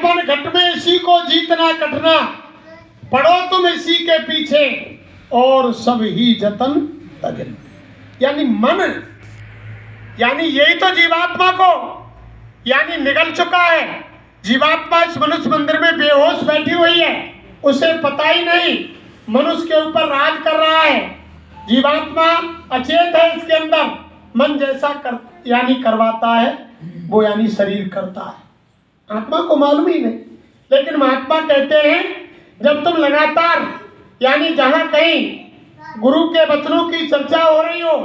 मन घट में इसी को जीतना कठिना, पढ़ो तुम इसी के पीछे और सब ही जतन तजन। यानी मन, यानी यही तो जीवात्मा को यानी निगल चुका है। जीवात्मा इस मनुष्य मंदिर में बेहोश बैठी हुई है, उसे पता ही नहीं मनुष्य के ऊपर राज कर रहा है। जीवात्मा अचेत है, इसके अंदर मन जैसा यानी करवाता है वो यानी शरीर करता है, आत्मा को मालूम ही नहीं। लेकिन महात्मा कहते हैं जब तुम लगातार यानी जहां कहीं गुरु के वचनों की चर्चा हो रही हो,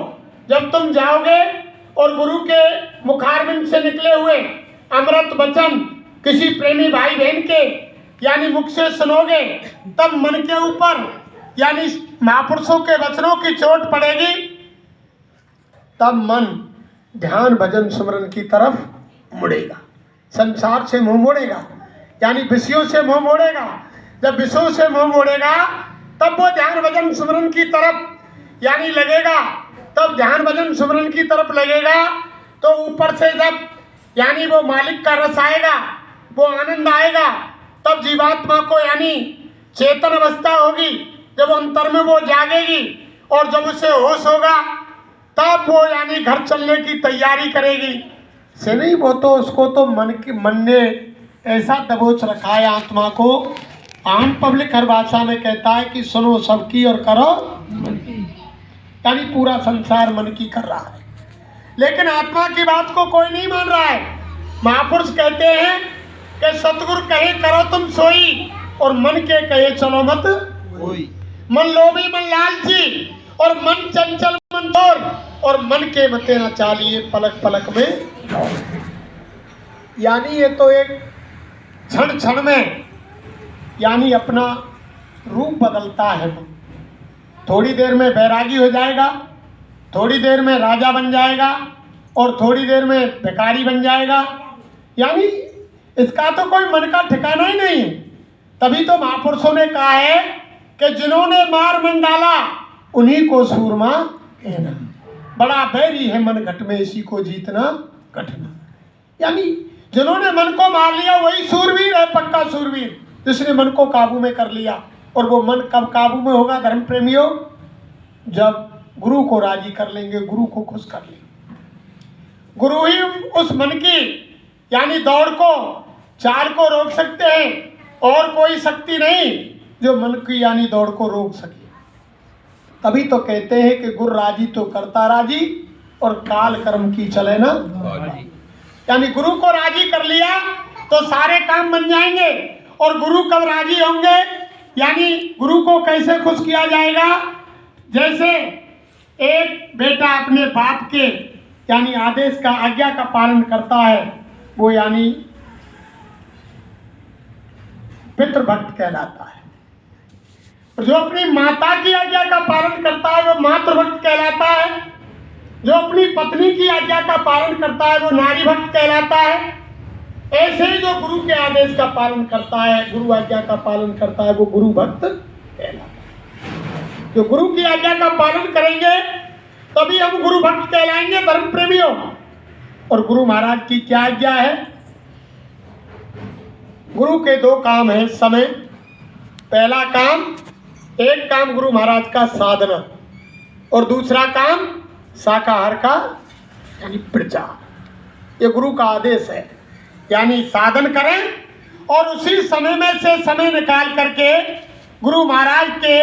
जब तुम जाओगे और गुरु के मुखारबिंद से निकले हुए अमृत वचन किसी प्रेमी भाई बहन के यानी मुख से सुनोगे, तब मन के ऊपर यानी महापुरुषों के वचनों की चोट पड़ेगी, तब मन ध्यान भजन सुमरन की तरफ मुड़ेगा, संसार से मुंह मोड़ेगा, यानी विषयों से मुंह मोड़ेगा। जब विषयों से मुंह मोड़ेगा तब वो ध्यान भजन सुमरन की तरफ यानी लगेगा। तब ध्यान भजन सुमरन की तरफ लगेगा तो ऊपर से जब यानी वो मालिक का रस आएगा, वो आनंद आएगा, तब जीवात्मा को यानी चेतन अवस्था होगी। जब अंतर में वो जागेगी और जब उसे होश होगा तब वो यानी घर चलने की तैयारी करेगी। से नहीं, वो तो उसको तो मन ने ऐसा दबोच रखा है आत्मा को। आम पब्लिक हर भाषा में कहता है कि सुनो सबकी और करो मन की, यानी पूरा संसार मन की कर रहा है, लेकिन आत्मा की बात को कोई नहीं मान रहा है। महापुरुष कहते हैं कि सतगुरु कहे करो तुम सोई और मन के कहे चलो मत कोई। मन लोभी मन लालची और मन चंचल मन दौर और मन के मते न चालिए पलक पलक में। यानी ये तो एक क्षण क्षण में यानी अपना रूप बदलता है। थोड़ी देर में बैरागी हो जाएगा, थोड़ी देर में राजा बन जाएगा और थोड़ी देर में भिखारी बन जाएगा। यानी इसका तो कोई मन का ठिकाना ही नहीं है। तभी तो महापुरुषों ने कहा है कि जिन्होंने मार मन डाला उन्हीं को सूरमा कहना, बड़ा बैरी है मन घट में इसी को जीतना कठिन। यानी जिन्होंने मन को मार लिया वही सूरवीर है, पक्का सूरवीर, जिसने मन को काबू में कर लिया। और वो मन कब काबू में होगा धर्म प्रेमियों? जब गुरु को राजी कर लेंगे, गुरु को खुश कर लेंगे। गुरु ही उस मन की यानी दौड़ को, चाल को रोक सकते हैं और कोई शक्ति नहीं जो मन की यानी दौड़ को रोक सके। तभी तो कहते हैं कि गुरु राजी तो करता राजी और काल कर्म की चले ना। यानी गुरु को राजी कर लिया तो सारे काम बन जाएंगे। और गुरु कब राजी होंगे? यानी गुरु को कैसे खुश किया जाएगा? जैसे एक बेटा अपने बाप के यानी आदेश का, आज्ञा का पालन करता है, वो यानी पितृभक्त कहलाता है। जो अपनी माता की आज्ञा का पालन करता है वो मातृभक्त कहलाता है। जो अपनी पत्नी की आज्ञा का पालन करता है वो नारी भक्त कहलाता है। ऐसे ही जो गुरु के आदेश का पालन करता है, गुरु आज्ञा का पालन करता है, वो गुरु भक्त कहलाता है। जो गुरु की आज्ञा का पालन करेंगे तभी हम गुरु भक्त कहलाएंगे धर्म प्रेमियों। और गुरु महाराज की क्या आज्ञा है? गुरु के दो काम है समय। पहला काम, एक काम गुरु महाराज का साधना और दूसरा काम शाकाहार का यानी प्रचार। ये गुरु का आदेश है, यानी साधन करें और उसी समय में से समय निकाल करके गुरु महाराज के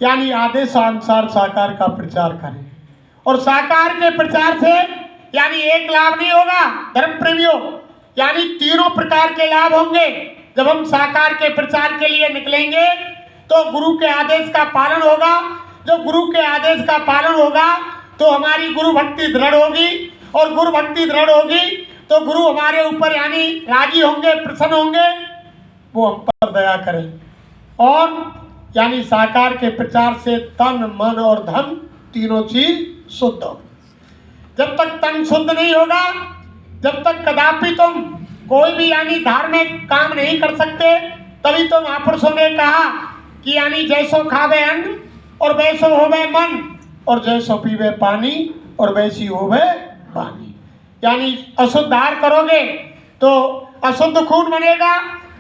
यानी आदेशानुसार शाकाहार का प्रचार करें। और शाकाहार के प्रचार से यानी एक लाभ नहीं होगा धर्म प्रेमियों, यानी तीनों प्रकार के लाभ होंगे। जब हम शाकाहार के प्रचार के लिए निकलेंगे तो गुरु के आदेश का पालन होगा। जब गुरु के आदेश का पालन होगा तो हमारी गुरु भक्ति दृढ़ होगी और गुरु भक्ति दृढ़ होगी तो गुरु हमारे ऊपर यानी राजी होंगे, प्रसन्न होंगे, वो हम पर दया करेंगे। और यानी शाकाहार के प्रचार से तन मन और धन तीनों चीज शुद्ध हो। जब तक तन शुद्ध नहीं होगा, जब तक कदापि तुम कोई भी यानी धार्मिक काम नहीं कर सकते। तभी तो महापुरुषों ने कहा कि यानी जैसो खावे अन्न और वैसो होवे मन और जैसो पीवे पानी और वैसी होवे पानी। यानी अशुद्ध आहार करोगे तो अशुद्ध खून बनेगा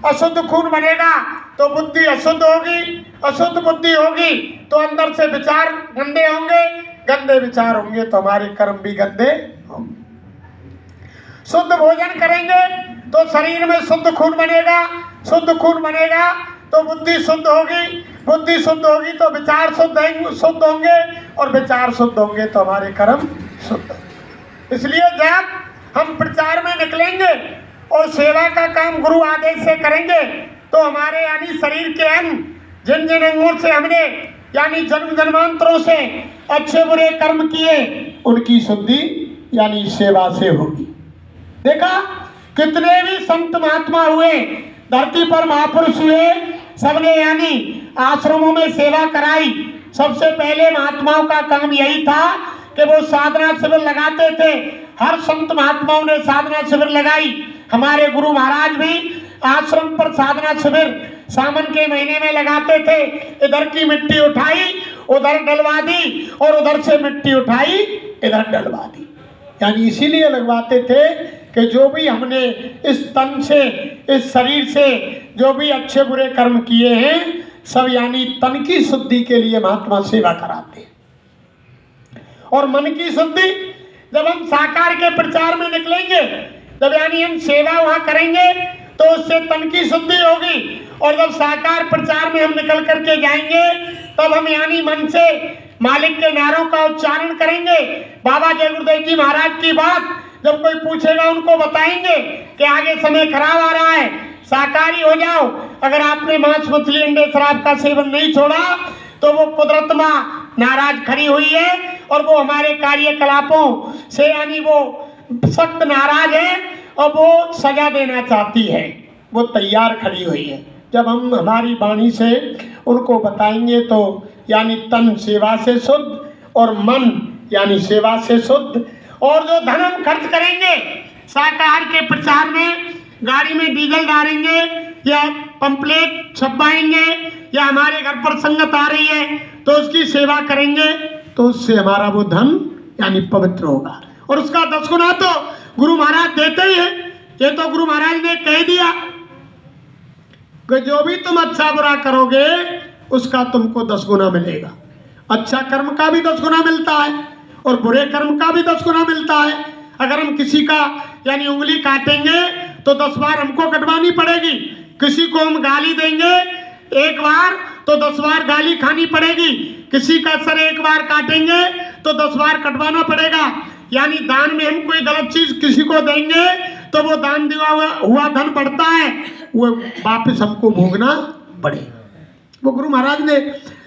अशुद्ध खून बनेगा तो बुद्धि अशुद्ध होगी, अशुद्ध बुद्धि होगी तो अंदर से विचार गंदे होंगे, गंदे विचार होंगे तो हमारे कर्म भी गंदे होंगे। शुद्ध भोजन करेंगे तो शरीर में शुद्ध खून बनेगा, शुद्ध खून बनेगा तो बुद्धि शुद्ध होगी, बुद्धि शुद्ध होगी तो विचार शुद्ध होंगे और विचार शुद्ध होंगे तो हमारे कर्म शुद्ध। इसलिए जब हम प्रचार में निकलेंगे और सेवा का काम गुरु आदेश से करेंगे तो हमारे यानी शरीर के अंग जिन जिन अंगों से हमने यानी जन्म जन्मांतरों से अच्छे बुरे कर्म किए उनकी शुद्धि यानी सेवा से होगी। देखा कितने भी संत महात्मा हुए, धरती पर महापुरुष हुए, सबने यानी आश्रमों में सेवा कराई। सबसे पहले महात्माओं का काम यही था कि वो साधना शिविर लगाते थे। हर संत महात्माओं ने साधना शिविर लगाई। हमारे गुरु महाराज भी आश्रम पर साधना शिविर सावन के महीने में लगाते थे। इधर की मिट्टी उठाई उधर डलवा दी और उधर से मिट्टी उठाई इधर डलवा दी। यानी इसीलिए लगवाते थे कि जो भी हमने इस तन से, इस शरीर से जो भी अच्छे बुरे कर्म किए हैं सब यानी तन की शुद्धि के लिए महात्मा सेवा कराते हैं। और मन की शुद्धि जब हम साकार के प्रचार में निकलेंगे, जब यानी हम सेवा वहां करेंगे तो उससे तन की शुद्धि होगी। और जब साकार प्रचार में हम निकल करके जाएंगे तब हम यानी मन से मालिक के नारों का उच्चारण करेंगे। बाबा जय गुरुदेव जी महाराज की बात जब कोई पूछेगा उनको बताएंगे कि आगे समय खराब आ रहा है, शाकाहारी हो जाओ। अगर आपने मांस मछली अंडे शराब का सेवन नहीं छोड़ा तो वो कुदरत माँ नाराज खड़ी हुई है और वो हमारे कार्यकलापों से यानी वो सख्त नाराज है और वो सजा देना चाहती है, वो तैयार खड़ी हुई है। जब हम हमारी वाणी से उनको बताएंगे तो यानी तन सेवा से शुद्ध और मन यानी सेवा से शुद्ध। और जो धन हम खर्च करेंगे शाकाहार के प्रचार में, गाड़ी में डीजल डालेंगे या पंपलेट छपवाएंगे या हमारे घर पर संगत आ रही है तो उसकी सेवा करेंगे तो उससे हमारा वो धन यानी पवित्र होगा। और उसका 10 गुना तो गुरु महाराज देते ही है। ये तो गुरु महाराज ने कह दिया कि जो भी तुम अच्छा बुरा करोगे उसका तुमको 10 गुना मिलेगा। अच्छा कर्म का भी 10 गुना मिलता है और बुरे कर्म का भी 10 गुना मिलता है। अगर हम किसी का यानी उंगली काटेंगे तो 10 बार हमको कटवानी पड़ेगी। किसी को हम गाली देंगे एक बार तो 10 बार गाली खानी पड़ेगी। किसी का सर एक बार काटेंगे तो 10 बार कटवाना पड़ेगा। यानी दान में हम कोई गलत चीज किसी को देंगे तो वो दान दिया हुआ धन बढ़ता है, वो वापस हमको भोगना पड़ेगा। वो गुरु महाराज ने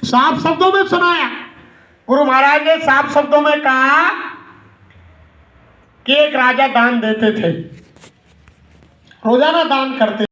साफ शब्दों में सुनाया। गुरु महाराज ने साफ शब्दों में कहा कि एक राजा दान देते थे, रोजाना दान करते